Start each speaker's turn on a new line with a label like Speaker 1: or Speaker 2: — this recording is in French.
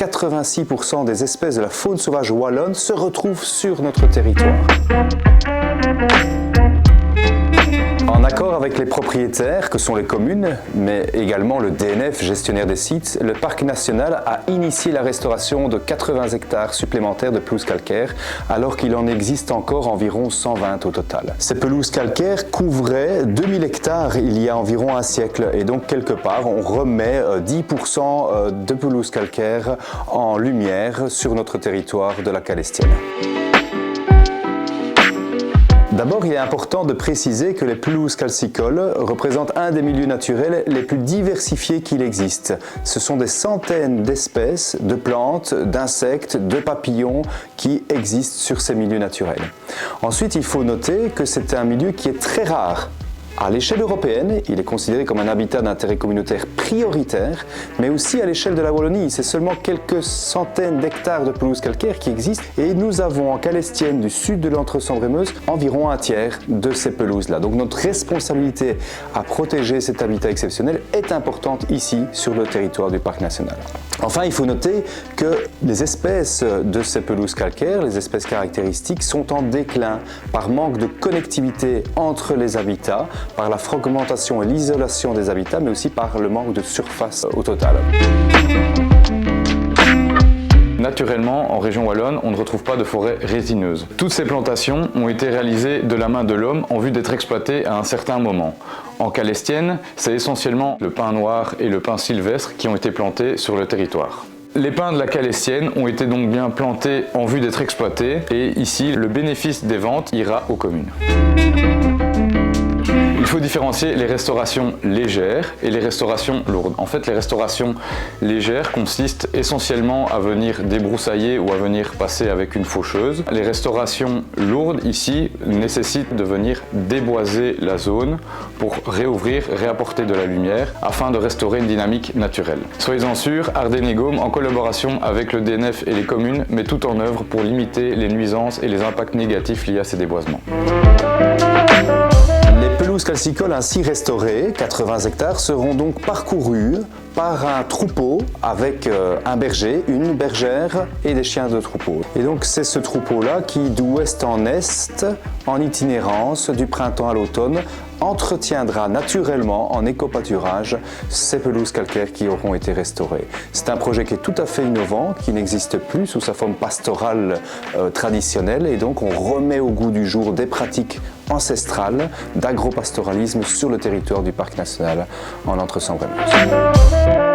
Speaker 1: 86% des espèces de la faune sauvage wallonne se retrouvent sur notre territoire. En accord avec les propriétaires, que sont les communes, mais également le DNF, gestionnaire des sites, le parc national a initié la restauration de 80 hectares supplémentaires de pelouses calcaires, alors qu'il en existe encore environ 120 au total. Ces pelouses calcaires couvraient 2000 hectares il y a environ un siècle, et donc quelque part on remet 10% de pelouses calcaires en lumière sur notre territoire de la Calestienne. D'abord, il est important de préciser que les pelouses calcicoles représentent un des milieux naturels les plus diversifiés qu'il existe. Ce sont des centaines d'espèces de plantes, d'insectes, de papillons qui existent sur ces milieux naturels. Ensuite, il faut noter que c'est un milieu qui est très rare. À l'échelle européenne, il est considéré comme un habitat d'intérêt communautaire prioritaire, mais aussi à l'échelle de la Wallonie. C'est seulement quelques centaines d'hectares de pelouses calcaires qui existent et nous avons en Calestienne du sud de l'Entre-Sambre-et-Meuse environ un tiers de ces pelouses-là. Donc notre responsabilité à protéger cet habitat exceptionnel est importante ici sur le territoire du parc national. Enfin, il faut noter que les espèces de ces pelouses calcaires, les espèces caractéristiques, sont en déclin par manque de connectivité entre les habitats, par la fragmentation et l'isolation des habitats, mais aussi par le manque de surface au total.
Speaker 2: Naturellement, en région wallonne, on ne retrouve pas de forêt résineuse. Toutes ces plantations ont été réalisées de la main de l'homme en vue d'être exploitées à un certain moment. En Calestienne, c'est essentiellement le pin noir et le pin sylvestre qui ont été plantés sur le territoire. Les pins de la Calestienne ont été donc bien plantés en vue d'être exploités et ici, le bénéfice des ventes ira aux communes. Il faut différencier les restaurations légères et les restaurations lourdes. En fait, les restaurations légères consistent essentiellement à venir débroussailler ou à venir passer avec une faucheuse. Les restaurations lourdes, ici, nécessitent de venir déboiser la zone pour réouvrir, réapporter de la lumière afin de restaurer une dynamique naturelle. Soyez-en sûrs, Ardennes et Gaume, en collaboration avec le DNF et les communes, met tout en œuvre pour limiter les nuisances et les impacts négatifs liés à ces déboisements.
Speaker 1: Les pelouses calcicoles ainsi restaurées, 80 hectares, seront donc parcourues par un troupeau avec un berger, une bergère et des chiens de troupeau. Et donc c'est ce troupeau-là qui, d'ouest en est, en itinérance, du printemps à l'automne, entretiendra naturellement en éco-pâturage ces pelouses calcaires qui auront été restaurées. C'est un projet qui est tout à fait innovant, qui n'existe plus sous sa forme pastorale traditionnelle et donc on remet au goût du jour des pratiques ancestrales d'agropastoralisme sur le territoire du parc national en Entre-Sambre-et-Meuse.